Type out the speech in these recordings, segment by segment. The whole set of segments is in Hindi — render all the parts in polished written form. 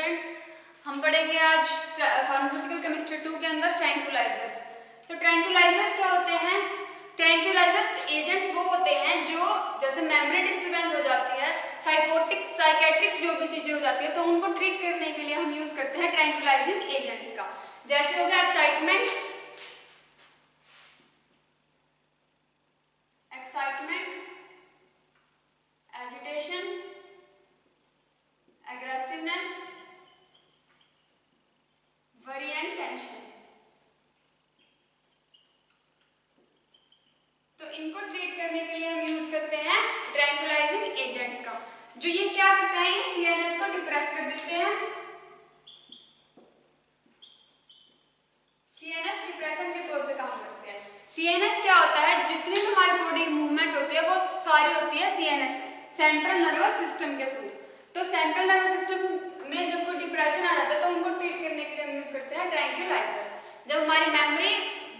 स्टूडेंट्स, हम पढ़ेंगे आज फार्मास्यूटिकल केमिस्ट्री 2 के अंदर ट्रैंक्विलाइजर्स। तो ट्रैंक्विलाइजर्स क्या होते हैं? ट्रैंक्विलाइजर्स एजेंट्स वो होते हैं जो जैसे मेमोरी डिस्टर्बेंस हो जाती है, साइकेट्रिक जो भी चीजें हो जाती है, तो उनको ट्रीट करने के लिए हम यूज करते हैं ट्रैंक्विलाइजिंग एजेंट्स का। जैसे हो गया excitement, agitation, aggressiveness, worry and tension. तो इनको ट्रीट करने के लिए हम यूज करते हैं ट्रैंक्विलाइजिंग एजेंट्स का। जो ये क्या करता है, ये सीएनएस को डिप्रेस कर देते हैं। सीएनएस डिप्रेशन के तौर पे काम करते हैं। सीएनएस क्या होता है, जितनी भी हमारी बॉडी मूवमेंट होती है वो सारी होती है सीएनएस, सेंट्रल नर्वस सिस्टम के थ्रू। तो सेंट्रल नर्वस सिस्टम में जब कोई डिप्रेशन आ जाता है तो उनको ट्रीट करने के लिए हम यूज करते हैं ट्रैंक्विलाइजर्स। जब हमारी मेमोरी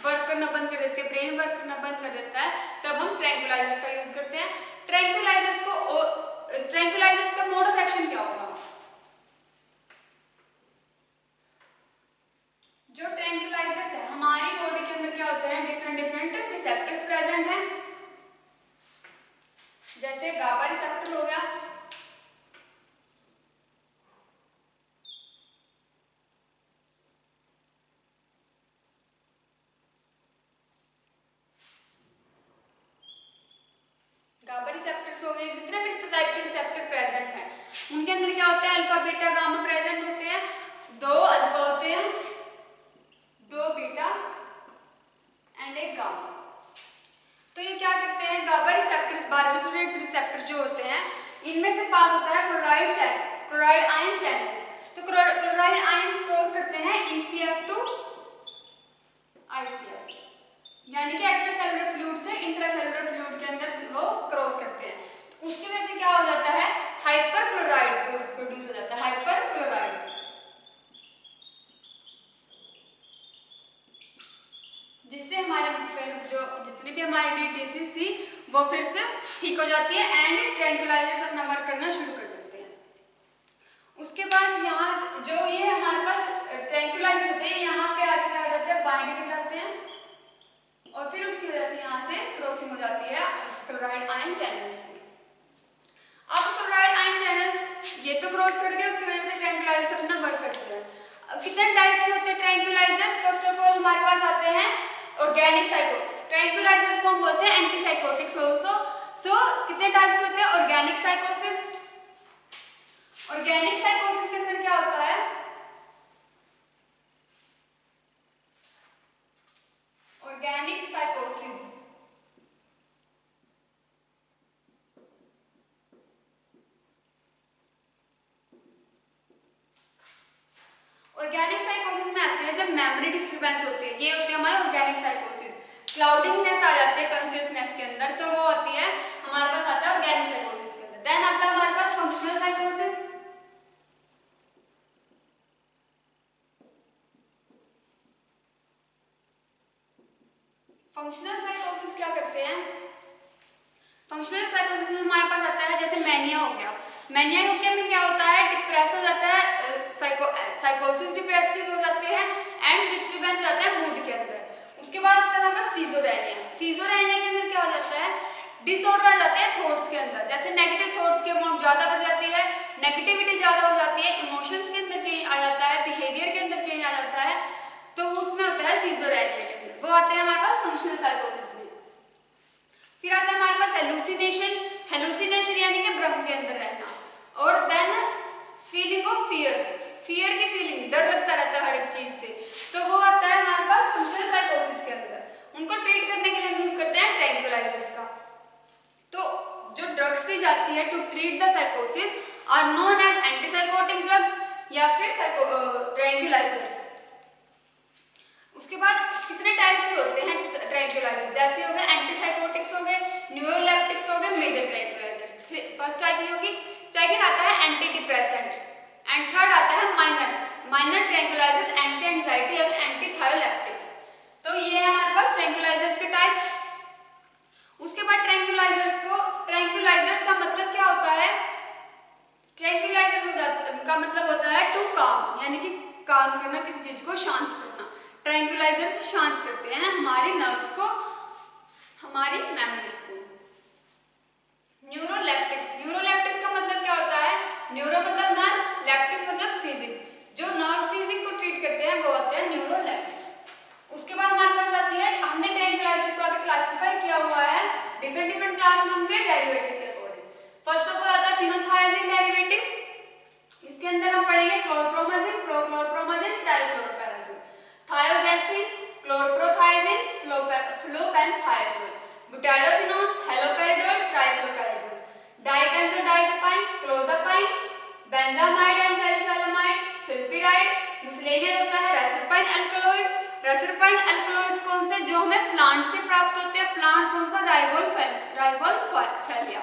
वर्क करना बंद कर देती है, ब्रेन वर्क करना बंद कर देता है, तब हम ट्रैंक्विलाइजर्स का यूज करते हैं। ट्रैंक्विलाइजर्स का मोड ऑफ एक्शन क्या होगा? जो ट्रैंक्विलाइजर्स है, हमारी बॉडी के अंदर क्या होते हैं, डिफरेंट रिसेप्टर्स प्रेजेंट हैं। जैसे गाबा रिसेप्टर हो गया, गाबा रिसेप्टर्स हो गए, जितने भी टाइप के रिसेप्टर प्रेजेंट हैं उनके अंदर क्या होता है, अल्फा बीटा गामा प्रेजेंट होते हैं। 2 अल्फा होते हैं, 2 बीटा एंड एक गामा। तो ये क्या करते हैं, गाबा रिसेप्टर्स, बार्बिट्यूरेट्स रिसेप्टर जो होते हैं, इनमें से पास होता है क्लोराइड आयन चैनल्स। तो क्लोराइड आयंस क्रॉस करते हैं ECF टू ICF, यानी कि एक्स्ट्रासेलुलर फ्लूइड से इंट्रासेलुलर फ्लूइड के अंदर वो क्रॉस करते हैं। तो उसकी वजह से क्या हो जाता है, हाइपरक्लोराइड प्रोड्यूस हो जाता है, हाइपरक्लोराइड। जिससे हमारे फिर जो जितनी भी हमारी डिसीज थी वो फिर से ठीक हो जाती है एंड ट्रैंक्विलाइजर्स अपना वर्क करना शुरू कर देते हैं। उसके बाद यहाँ जो ये हमारे पास ट्रैंक्विलाइजर्स होते हैं, यहाँ पे आके क्या हो जाता है, बाइंड कर जाते हैं और फिर उसकी वजह से यहाँ से क्रॉसिंग हो जाती है क्लोराइड आयन चैनल्स में। अब क्लोराइड आयन चैनल्स ये तो क्रॉस कर गए, उसकी वजह से ट्रैंक्विलाइजर्स अपना वर्क करते हैं। कितने टाइप्स के होते हैं ट्रैंक्विलाइजर्स? फर्स्ट ऑफ ऑल हमारे पास आते हैं ऑर्गेनिक साइकोटिक्स। ट्रैंक्विलाइजर्स को हम बोलते हैं एंटीसाइकोटिक्स आल्सो। सो कितने टाइप्स के होते हैं? ऑर्गेनिक साइकोसिस। ऑर्गेनिक साइकोसिस के अंदर क्या होता है, ऑर्गेनिक साइकोसिस ऑर्गेनिक साइकोसिस में आते हैं जब मेमोरी डिस्टर्बेंस होती है, ये होती है हमारे ऑर्गेनिक साइकोसिस। क्लाउडिंगनेस आ जाती है कॉन्शियसनेस के अंदर, तो वो होती है हमारे पास आता है ऑर्गेनिक साइकोसिस के अंदर। देन आता है हमारे पास फंक्शनल साइकोसिस। फंक्शनल साइकोसिस क्या करते हैं, फंक्शनल साइकोसिस में हमारे पास आता है जैसे मैनिया हो गया। मैनिया में क्या होता है, डिप्रेस हो जाता है, साइकोसिस डिप्रेसिव हो जाते हैं एंड डिस्टर्बेंस हो जाता है मूड के अंदर। उसके बाद आता है हमारे पास सीजोरेनिया। सीजोरेनिया के अंदर क्या हो जाता है, डिसऑर्डर आ जाते हैं थॉट्स के अंदर। जैसे नेगेटिव थॉट्स की अमाउंट ज्यादा बढ़ जाती है, नेगेटिविटी ज्यादा हो जाती है, इमोशंस के अंदर चेंज आ जाता है, बिहेवियर के अंदर चेंज आ जाता है, तो उसमें होता है सीजोरेनिया के अंदर। वो आते हैं हमारे पास फंक्शनल साइकोसिस में। फिर आता है हमारे पास हेलुसिनेशन। हेलुसिनेशन यानी कि भ्रम के अंदर रहना। और देन फीलिंग ऑफ फियर की फीलिंग, डर लगता रहता है हर एक चीज से, तो वो आता है हमारे पास फंक्शनल साइकोसिस के अंदर। उनको ट्रीट करने के लिए हम यूज करते हैं ट्रैंक्विलाइजर्स का। तो जो ड्रग्स दी जाती है टू ट्रीट द साइकोसिस are known as antipsychotic drugs या फिर ट्रैंक्विलाइजर्स। उसके बाद कितने टाइप्स के होते हैं ट्रैंक्विलाइजर, जैसे हो गए एंटीसाइकोटिक्स हो गए, न्यूरोलेप्टिक्स हो गए, मेजर ट्रैंक्विलाइजर्स। फर्स्ट टाइप ये होगी। सेकंड आता है एंटी डिप्रेसेंट एंड थर्ड आता है माइनर ट्रैंक्विलाइजर्स, एंटी एंजाइटी और एंटी थायरोलेप्टिक्स। तो ये है हमारे पास ट्रैंक्विलाइजर्स के टाइप्स। उसके बाद ट्रैंक्विलाइजर्स का मतलब क्या होता है, ट्रैंक्विलाइजर्स का मतलब होता है टू यानी कि काम करना, किसी चीज को शांत करना। ट्रैंक्विलाइजर से शांत करते हैं हमारी नर्व्स को, हमारी मेमोरीज को। न्यूरोलेप्टिक्स, न्यूरोलेप्टिक्स का मतलब क्या होता है? न्यूरो मतलब नर्व, लेप्टिक्स मतलब सीजिंग। जो नर्व सीजिंग को ट्रीट करते हैं वो होते हैं न्यूरोलेप्टिक्स। उसके बाद हमारे पास आती है, हमने ट्रैंक्विलाइजर्स को अभी क्लासिफाई किया हुआ है डिफरेंट डिफरेंट क्लास में उनके डेरिवेटिव के अकॉर्डिंग। फर्स्ट ऑफ ऑल आता है फिनोथायाजिन डेरिवेटिव। इसके अंदर हम पढ़ेंगे chlorpromazine, prochlorpromazine, trifluoperazine, thioxanthenes, chlorprothixene, flupenthixol, butyrophenones, haloperidol, trifluperidol, dibenzodiazepines, clozapine, benzamide and salicylamide, sulpiride, miscellaneous होता है रेसरपाइन अल्कलॉइड। रेसरपाइन अल्कलॉइड्स कौन से? जो हमें प्लांट से प्राप्त होते हैं। प्लांट्स कौन सा? राइवोल्फेलिया।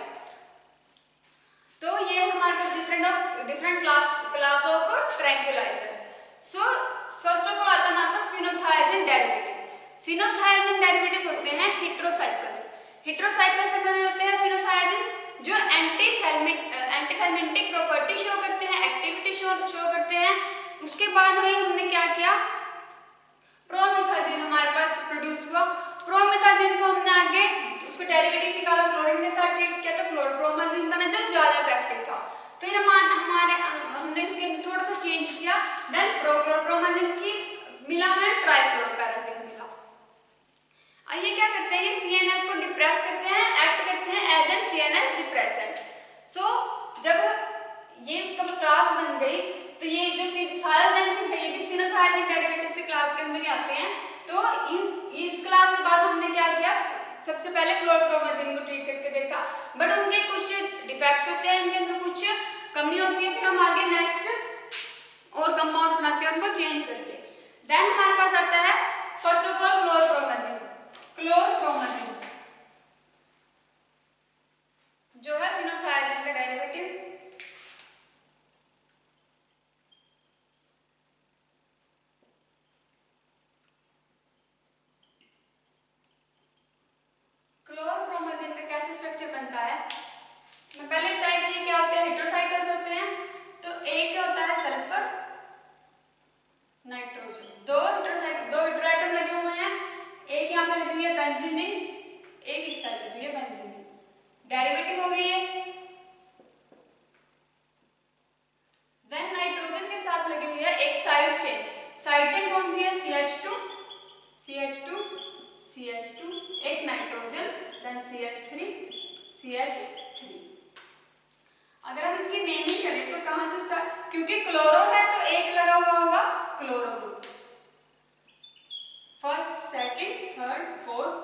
तो ये हमारे पास different class of tranquillisers. So first of all आता है हमारे पास फिनोथायाजिन डेरिवेटिव्स। फिनोथायाजिन डेरिवेटिव्स होते हैं हेटेरोसाइकल्स। हेटेरोसाइकल से बने होते हैं फिनोथायाजिन, जो एंटीथैलेमिक प्रॉपर्टी शो करते हैं, एक्टिविटी शो करते हैं। उसके बाद ही हमने क्या किया, प्रोमेथाजिन हमारे पास प्रोड्यूस हुआ। प्रोमेथाजिन को हमने आगे उसका डेरिवेटिव निकाला, क्लोरीन के साथ ट्रीट किया तो क्लोरप्रोमाजिन बना जो ज्यादा इफेक्टिव था। फिर हमने उसके थोड़ा सा चेंज किया, देन प्रोक्लोरप्रोमाजिन की मिला हमें ट्राइफ्लोरोपैराजिन मिला। अब ये क्या करते हैं, ये सीएनएस को डिप्रेस करते हैं, एक्ट करते हैं एज एन सीएनएस डिप्रेसेंट। सो जब ये क्लास बन गई तो ये जो थायोजैंथिन्स है ये भी फिनोथायाजिन डेरिवेटिव से क्लास के अंदर ही आते हैं। तो इस क्लास के बाद हमने क्या किया, सबसे पहले क्लोरप्रोमाजिन को ट्रीट करके देखा, बट उनके कुछ डिफेक्ट्स होते हैं, इनके अंदर कुछ कमी होती है। फिर हम आगे नेक्स्ट और कंपाउंड्स बनाते हैं उनको चेंज करके। देन हमारे पास आता है फर्स्ट ऑफ ऑल क्लोरप्रोमाजिन। क्लोरप्रोमाजिन जो है फिनोथायाजिन का डेरिवेटिव। क्लोरप्रोमाजिन का कैसे स्ट्रक्चर बनता है, मैं पहले बताया कि ये क्या होते हैं, हेटेरोसाइकल्स होते हैं। तो एक क्या होता है सल्फर नाइट्रोजन, दो हेटेरोएटम लगे हुए हैं, एक यहाँ पे लगी हुई है बेंजीन, एक इस साइड लगी हुई है बेंजीन। डेरिवेटिव हो गई है। देन नाइट्रोजन के साथ लगी हुई है एक साइड चेन। साइड चेन कौन सी है? CH2 CH2 CH2, एक नाइट्रोजन, देन CH3 CH3। अगर हम इसकी नेमिंग करें तो कहां से स्टार्ट, क्योंकि क्लोरो है तो एक लगा हुआ होगा chloro group, first second third fourth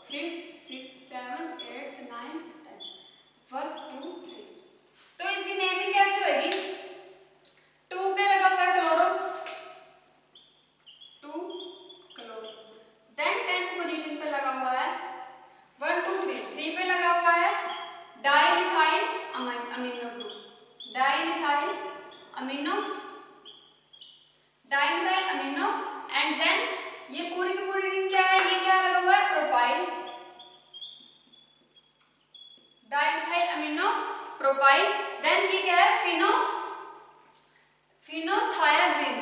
fifth sixth seventh eighth ninth tenth, first 2 3। तो इसकी नेमिंग कैसे होगी, 2 पे लगा हुआ है chloro, 2 chloro. Then 10th position पे लगा हुआ है 1 2 3 पे लगा हुआ है dimethyl amino group, dimethyl amino and then ये पूरी की पूरी रिंग क्या है, ये क्या लगा हुआ है propyl, dimethyl amino propyl. Then ये क्या है फिनोथायाजिन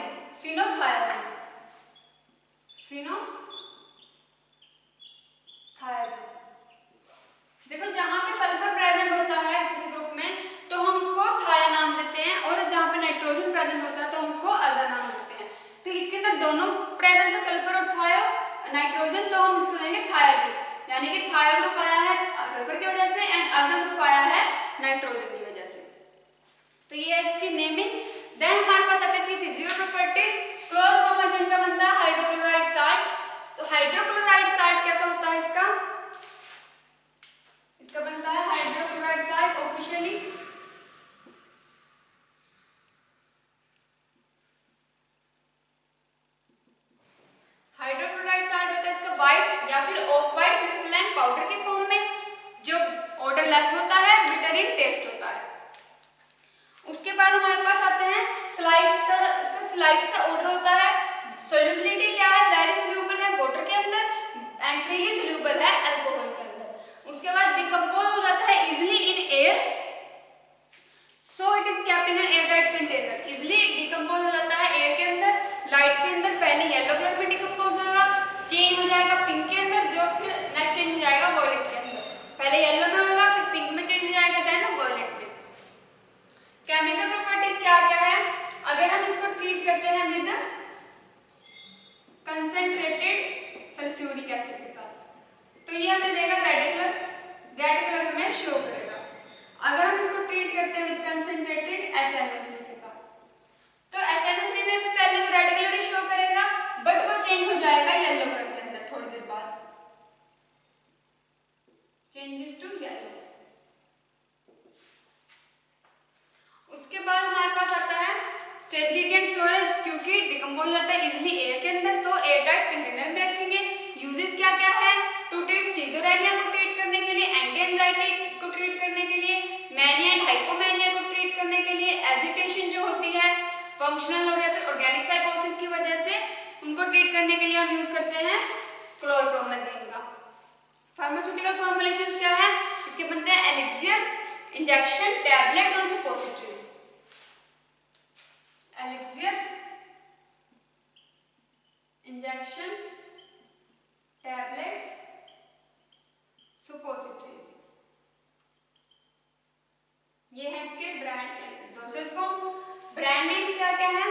देखो जहां पे सल्फर प्रेजेंट होता है किसी ग्रुप में तो हम उसको थाया नाम देते हैं, और जहां पे नाइट्रोजन प्रेजेंट होता है तो हम उसको अज़ा नाम देते हैं। तो इसके अंदर दोनों प्रेजेंट है सल्फर और नाइट्रोजन, तो हम इसको देंगे थायाजिन, यानी कि थाया ग्रुप आया है सल्फर की वजह से एंड अज़ा ग्रुप आया है नाइट्रोजन की वजह से। तो ये है इसकी नेमिंग। देन हमारे पास आते हैं फिजिकल प्रॉपर्टीज। क्लोरप्रोमाजिन का बनता है हाइड्रोक्लोराइड साल्ट। सो हाइड्रोक्लोराइड साल्ट कैसा होता है इसका बनता है hydrochloride salt officially hydrochloride salt होता है इसका व्हाइट या फिर ऑफ व्हाइट क्रिस्टलाइन पाउडर के फॉर्म में, जो ऑडरलेस होता है, बिटर इन टेस्ट होता है। उसके बाद हमारे पास आते हैं इसका स्लाइट सा ऑर्डर होता है। सोल्यूबिलिटी क्या है, वेरी सोल्यूबल है वाटर के अंदर एंड फ्रीली सोल्यूबल है अल्कोहल के अंदर। उसके बाद डिकम्पोज हो जाता है easily in air, so it is kept in an airtight container. Easily decompose हो जाता है एयर के अगर हम इसको ट्रीट करते हैं विद कंसंट्रेटेड सल्फ्यूरिक एसिड के साथ तो ये हमें देगा रेड कलर हमें शो करेगा। अगर हम इसको ट्रीट करते हैं विद कंसंट्रेटेड HNO3 के साथ तो HNO3 में भी पहले तो रेड कलर ही शो करेगा बट वो चेंज हो जाएगा येलो कलर के अंदर थोड़ी देर बाद, चेंजेस टू येलो। उसके बाद हमारे पास आता है स्टेबिलिटी एंड स्टोरेज, क्योंकि डिकम्पोज होता है इजीली एयर के अंदर तो एयर टाइट कंटेनर में रखेंगे। यूजेस क्या क्या है, टू ट्रीट सीजोरेनिया को ट्रीट करने के लिए, एंटी एंजाइटी को ट्रीट करने के लिए, मैनिया एंड हाइपोमैनिया को ट्रीट करने के लिए, एजिटेशन जो होती है फंक्शनल और या फिर ऑर्गेनिक साइकोसिस की वजह से उनको ट्रीट करने के लिए हम यूज करते हैं क्लोरप्रोमाजीन का। फार्मास्यूटिकल फॉर्मुलेशंस क्या है, इसके बनते हैं एलिक्सियर्स, इंजेक्शन, टैबलेट्स और सुपोजिटरीज। एलिक्सियर्स, इंजेक्शन, टैबलेट्स, सुपोजिटरीज, ये है इसके brand dosage form. Brand names क्या क्या है,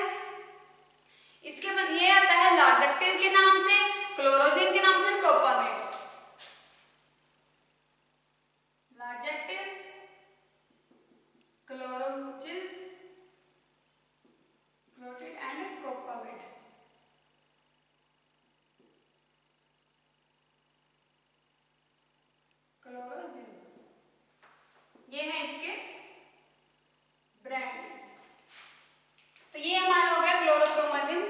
इसके बाद ये आता है लार्जेक्टिव के नाम से, क्लोरोजिन के नाम से, कोपामेट। लार्जेक्टिव, क्लोरोजिन, क्लोरेट एंड कोपामेट। क्लोरोजिन, ये है इसके ब्रांड नेम्स। तो ये हमारा हो गया क्लोरोप्रोमाजीन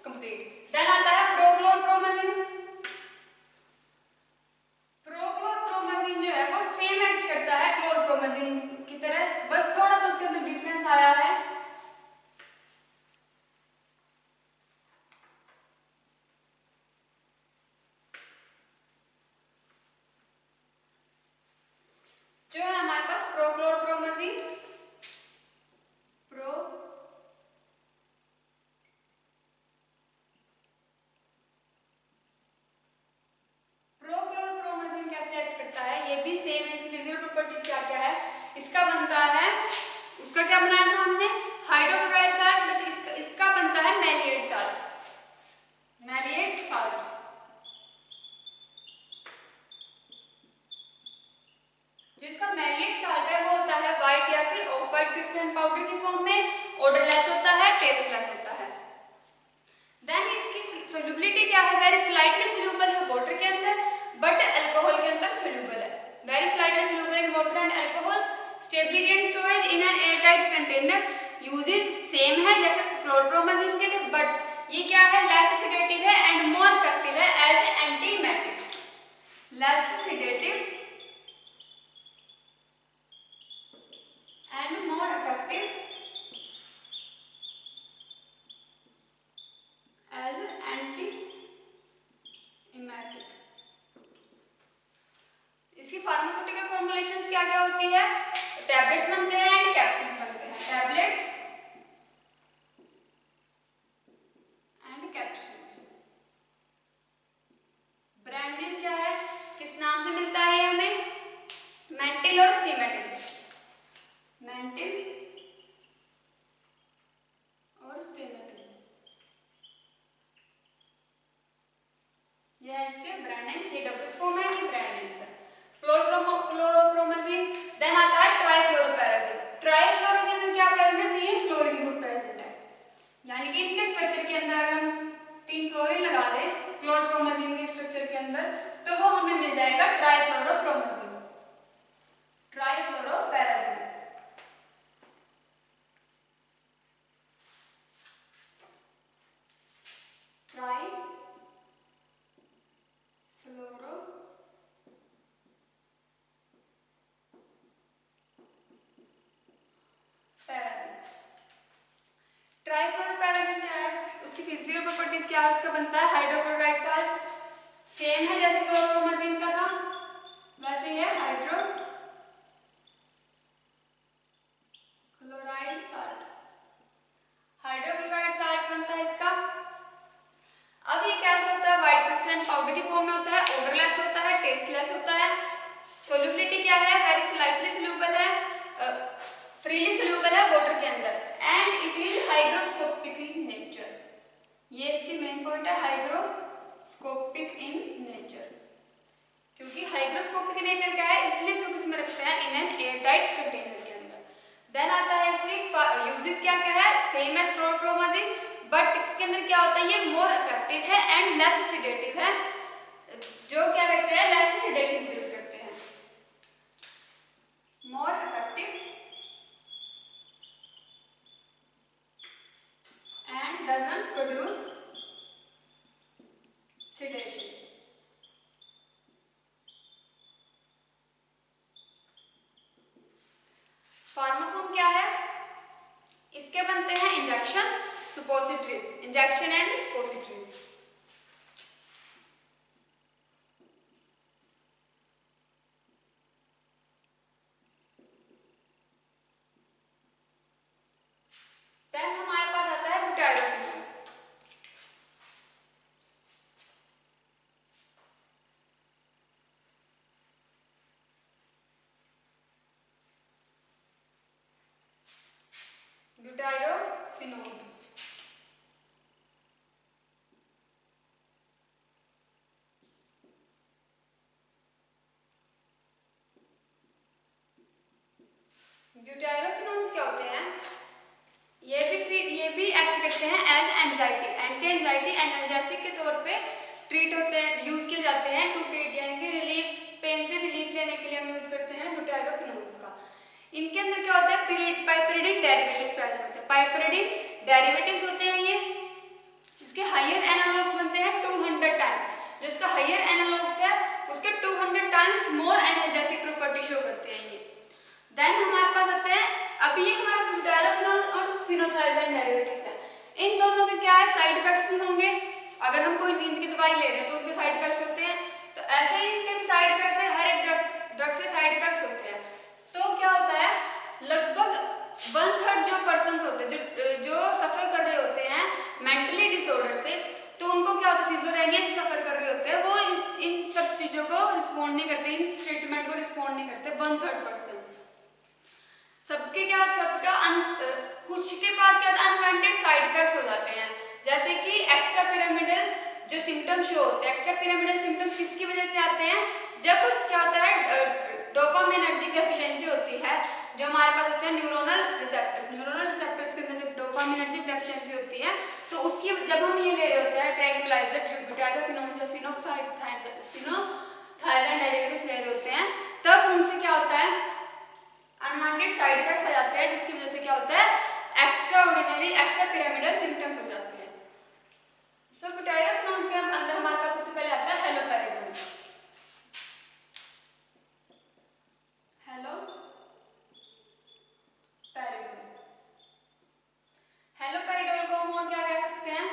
कंप्लीट। देन आता है प्रोक्लोरप्रोमाजीन। प्रोक्लोरप्रोमाजीन जो है वो सेम एक्ट करता है क्लोरप्रोमाजीन की तरह, बस थोड़ा सा उसके अंदर डिफरेंस आया है। जो है हमारे पास प्रोक्लोरप्रोमाजीन, प्रोक्लोरप्रोमाजीन कैसे एक्ट करता है, ये भी सेम है। इसकी फिजिकल प्रॉपर्टीज क्या क्या है, इसका बनता है, उसका क्या बनाया था हमने, हाइड्रोक्लोराइड साल्ट, बस इसका बनता है मैलिएट साल्ट। मैलिएट साल्ट जो इसका मैलिएट साल्ट है वो होता है व्हाइट या फिर ऑफ व्हाइट क्रिस्टलाइन पाउडर की फॉर्म में, ऑडरलेस होता है, टेस्टलेस होता है। देन इसकी सोल्यूबिलिटी क्या है, वेरी स्लाइटली सोल्यूबल है वाटर के अंदर बट अल्कोहल के अंदर सोल्यूबल है। Very slightly soluble in water and alcohol. Stability and storage in an airtight container, uses same है जैसे क्लोरप्रोमाजीन के थे बट ये क्या है, लेस सेडेटिव है एंड मोर इफेक्टिव है as antiemetic. Less sedative and more effective as antiemetic. इसकी फार्मास्यूटिकल फॉर्मुलेशंस क्या क्या होती है, टैबलेट्स बनते हैं एंड कैप्सूल्स बनते हैं। Tablets and capsules. Brand name क्या है, किस नाम से मिलता है ये हमें, मेंटिल और स्टीमेटिल। मेंटिल और स्टेमेटिल, यह है इसके ब्रांड नेम्स। ये डोसेज फॉर्म है, ये ब्रांड नेम्स है। क्लोरप्रोमाजीन। देन आता है ट्राइफ्लोरोपैराजीन। ट्राइफ्लोरो के अंदर क्या प्रेजेंट है, 3 फ्लोरीन ग्रुप प्रेजेंट है, यानी कि इनके स्ट्रक्चर के अंदर अगर हम 3 फ्लोरीन लगा दें क्लोरप्रोमाजीन के स्ट्रक्चर के अंदर तो वो हमें मिल जाएगा ट्राइफ्लोरोप्रोमाजीन, ट्राइफ्लोरोपैराजीन। ट्राइफ्लोरोपैराजीन क्या है, उसकी फिजिकल प्रॉपर्टीज क्या है, उसका बनता है हाइड्रोक्लोराइड साल्ट, सेम है जैसे क्लोरप्रोमाजीन का था वैसे ही है हाइड्रोक्लोराइड साल्ट। हाइड्रोक्लोराइड साल्ट बनता है इसका। अब ये कैसे होता है, व्हाइट क्रिस्टलाइन पाउडर की फॉर्म में होता है, ऑडरलेस होता है, टेस्टलेस होता है। सोल्यूबिलिटी क्या है, वेरी स्लाइटली सोल्यूबल है, फ्रीली सोल्यूबल है वाटर के अंदर एंड इट इज हाइड्रोस्कोपिक ये इसकी मेन पॉइंट है, हाइग्रोस्कोपिक इन नेचर। क्योंकि हाइग्रोस्कोपिक नेचर क्या है, इसलिए इसको किसमें रखते हैं, इन एन एयरटाइट कंटेनर के अंदर। देन आता है इसकी यूजेस क्या क्या है, सेम एज क्लोरोप्रोमाजिन, बट इसके अंदर क्या होता है, ये मोर इफेक्टिव है एंड लेस सेडेटिव है। जो क्या करते हैं, लेस सेडेशन प्रोड्यूस करते हैं, more effective and doesn't produce sedation। फार्माफॉर्म क्या है, इसके बनते हैं इंजेक्शंस, सुपोसिटरीज, इंजेक्शन एंड सुपोसिटरीज। देन हमारे पास आता है बुटाइरोफिनोल्स। ब्यूटाइरोफिनोल्स ब्यूटाइरोफिनोल्स क्या होते हैं, ये भी एक्ट करते हैं as anxiety, anti anxiety analgesic के तौर पे ट्रीट होते हैं, यूज किए जाते हैं टू ट्रीट, यानी कि रिलीफ, पेन से रिलीफ लेने के लिए हम यूज करते हैं ब्यूटाइरोफिनोल्स का। इनके अंदर क्या होता है, पाइपरिडिन डेरिवेटिव्स प्रेजेंट होते हैं, पाइपरिडिन डेरिवेटिव्स होते हैं ये, इसके हायर एनालॉग्स बनते हैं 200 टाइम, जो इसका हायर एनालॉग्स है उसके 200 times more analgesic property show करते हैं ये। देन हमारे पास आते हैं, अभी ये हमारे पास ब्यूटाइरोफिनोल्स और फिनोथाइजाइन डेरिवेटिव्स हैं, इन दोनों के क्या है, साइड इफेक्ट्स भी होंगे। अगर हम कोई नींद की दवाई ले रहे हैं तो उनके साइड इफेक्ट्स होते हैं, तो ऐसे ही इनके भी साइड इफेक्ट्स है, हर एक ड्रग से साइड इफेक्ट्स होते हैं। तो क्या होता है, लगभग 1/3 जो पर्सन होते हैं, जो सफर कर रहे होते हैं मेंटली डिसऑर्डर से, तो उनको क्या होता है, सिजोरेनिया से सफर कर रहे होते हैं, वो इन सब चीजों को रिस्पॉन्ड नहीं करते, इन ट्रीटमेंट को रिस्पॉन्ड नहीं करते 1/3 पर्सन। सबके क्या, कुछ के पास क्या अनवांटेड साइड इफेक्ट्स हो जाते हैं, जैसे कि एक्स्ट्रा पिरामिडल जो सिम्टम्स शो होते हैं। एक्स्ट्रा पिरामिडल सिम्टम्स किसकी वजह से आते हैं, जब क्या होता है, डोपामिनर्जिक डेफिशिएंसी होती है, जो हमारे पास होते हैं न्यूरोनल रिसेप्टर्स के अंदर जब डोपामिनर्जिक डेफिशिएंसी होती है, तो उसकी जब हम ये ले रहे होते हैं ट्रैंक्विलाइजर, ब्यूटाइरोफिनोल्स या फिनोक्साइड डेरिवेटिव्स ले रहे होते हैं, तब उनसे क्या होता है, अनवांटेड साइड इफेक्ट्स आ जाते हैं, जिसकी वजह से क्या होता है, एक्स्ट्रा पिरामिडल सिम्टम्स हो जाते हैं। सो ब्यूटाइरोफिनोल्स के अंदर हमारे पास सबसे पहले आता है हेलोपेरिडोल। हेलोपेरिडोल को हम और क्या कह सकते हैं,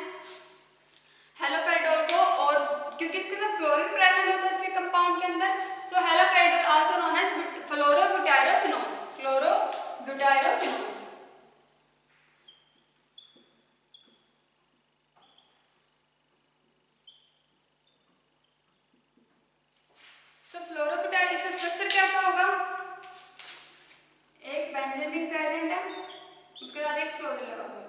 हेलोपेरिडोल को, और क्योंकि इसके अंदर फ्लोरीन प्रेजेंट होता है इसके कंपाउंड के अंदर, सो हेलोपेरिडोल आल्सो नोन एज फ्लोरोब्यूटाइरोफिनोल्स। सो फ्लोरोब्यूटाइल, इसका स्ट्रक्चर कैसा होगा, एक बेंजीन रिंग प्रेजेंट है, उसके साथ एक फ्लोरीन लगा हुआ है।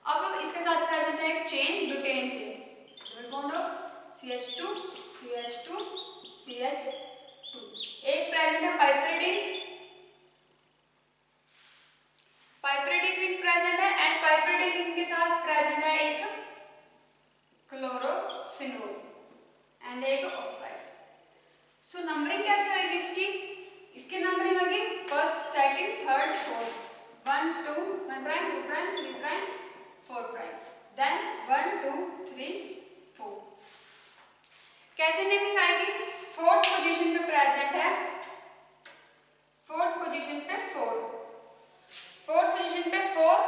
अब इसके साथ प्रेजेंट है एक chain, butane chain, double bond of CH2 CH2 CH2। एक प्रेजेंट है पाइपरिडिन रिंग प्रेजेंट है, एंड पाइपरिडिन रिंग के साथ प्रेजेंट है एक क्लोरोफिनोल एंड एक ऑक्साइड। सो नंबरिंग कैसे होगी इसकी, इसकी नंबरिंग होगी first, second, third, fourth, 1 2 1 prime 2 prime 3 prime 4 prime, then 1 2 3 4। कैसे नेमिंग आएगी, फोर्थ पोजीशन पे प्रेजेंट है, फोर्थ पोजीशन पे 4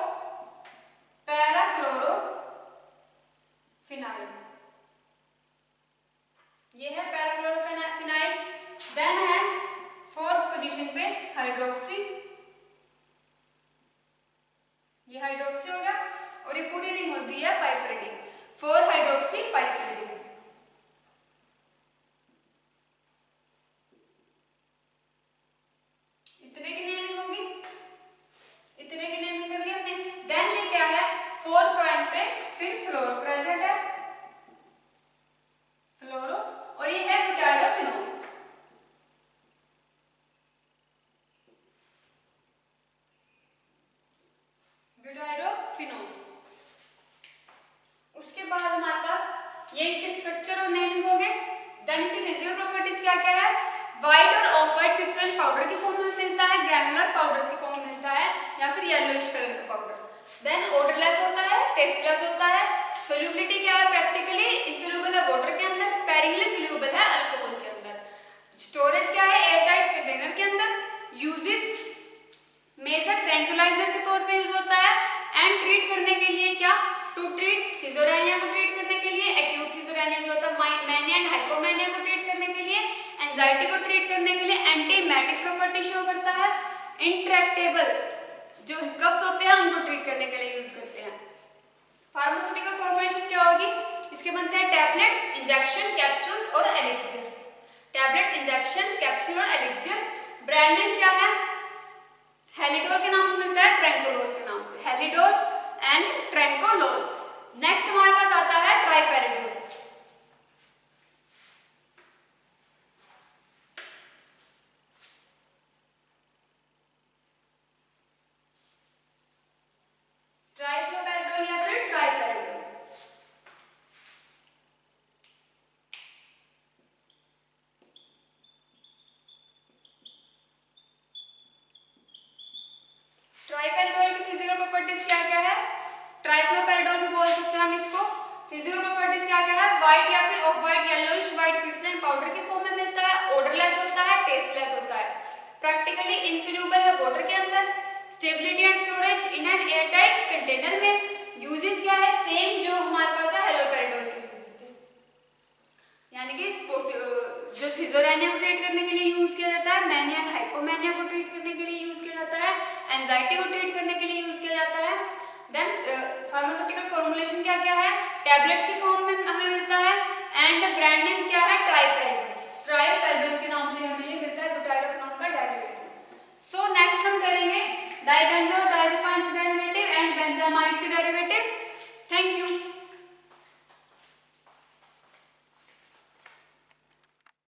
पैरा क्लोरोफिनाइल, ये है पैरा क्लोरोफिनाइल। देन है फोर्थ पोजीशन पे हाइड्रोक्सी, ये हाइड्रोक्सी हो गया, और ये पूरी रिंग होती है पाइपरिडिन, 4 हाइड्रोक्सी पाइपरिडिन। इतने की नेमिंग होगी, इतने की नेमिंग कर ली हमने। देन ये क्या है, 4 प्राइम पे फिर फ्लोरो प्रेजेंट है, फ्लोरो, और ये है ब्यूटाइरोफिनोन्स। ब्यूटाइरोफिनोन्स। उसके बाद हमारे पास ये इसके स्ट्रक्चर और नेमिंग हो गए। देन इसकी फिजिकल प्रॉपर्टीज क्या क्या है, व्हाइट और ऑफ व्हाइट क्रिस्टल पाउडर की फॉर्म में मिलता है, ग्रैनुलर पाउडर्स की फॉर्म में मिलता है, या फिर येलोइश कलर का पाउडर। देन ओडरलेस होता है, टेस्टलेस होता है। सोल्यूबिलिटी क्या है, प्रैक्टिकली इनसोल्यूबल है वाटर के अंदर, स्पेरिंगली सोल्यूबल है अल्कोहल के अंदर। स्टोरेज क्या है, एयरटाइट कंटेनर के अंदर। यूजेस मेजर ट्रैंक्विलाइजर के तौर पे यूज होता है। एंड ट्रीट करने के लिए क्या, टू ट्रीट सिजोरेनिया को ट्रीट करने के लिए, एक्यूट सिजोरेनिया जो होता है, मैनिया एंड हाइपोमैनिया को ट्रीट करने के लिए, एंजाइटी को ट्रीट करने के लिए, एंटीमेटिक प्रॉपर्टी शो करता है। इंट्रैक्टेबल जो हिकअप्स होते हैं उनको ट्रीट करने के लिए यूज करते हैं। फार्मास्यूटिकल फॉर्मुलेशन क्या होगी, इसके बनते हैं टैबलेट्स, इंजेक्शन, कैप्सूल्स और एलिक्सियर्स। टैबलेट्स, इंजेक्शन, कैप्सूल और एलिक्सियर्स। ब्रांड नेम क्या है, हेलिडोल के नाम से मिलता है, ट्रैंकोलोल के नाम से, हेलिडोल एंड ट्रैंकोलोल। नेक्स्ट हमारे पास आता है ट्राइपेरिडोल। ट्राइफ्लोपेरिडोल या फिर ट्राइपेरिडोल। ट्राइपेरिडोल की फिजिकल प्रॉपर्टीज क्या क्या है, ट्राइफ्लोपेरिडोल भी बोल सकते हैं हम इसको। फिजिकल प्रॉपर्टीज क्या क्या है, व्हाइट या फिर of white yellowish white crystalline powder की फॉर्म में मिलता है, ओडरलेस होता है, टेस्टलेस होता है, प्रैक्टिकली इनसोल्यूबल है वाटर के अंदर। Stability and storage in an airtight container में। यूजेस क्या है, सेम जो हमारे पास है हेलोपेरिडोल के यूजेस थे, यानी कि जो सिजोरेनिया को ट्रीट करने के लिए यूज किया जाता है, मैनिया एंड हाइपोमैनिया को ट्रीट करने के लिए यूज किया जाता है, एंजाइटी को ट्रीट करने के लिए यूज किया जाता है। देन फार्मास्यूटिकल फॉर्मुलेशन क्या क्या है, टैबलेट्स की फॉर्म में हमें मिलता है, एंड ब्रांड नेम क्या है, ट्राइपेरिडोल। ट्राइपेरिडोल के नाम से हमें ये मिलता है, ब्यूटाइरोफिनोन का डेरिवेटिव। सो नेक्स्ट हम करेंगे डाइबेंजो डायज़ोपाइन के डेरिवेटिव एंड बेंजामाइड्स के डेरिवेटिव्स। Thank you.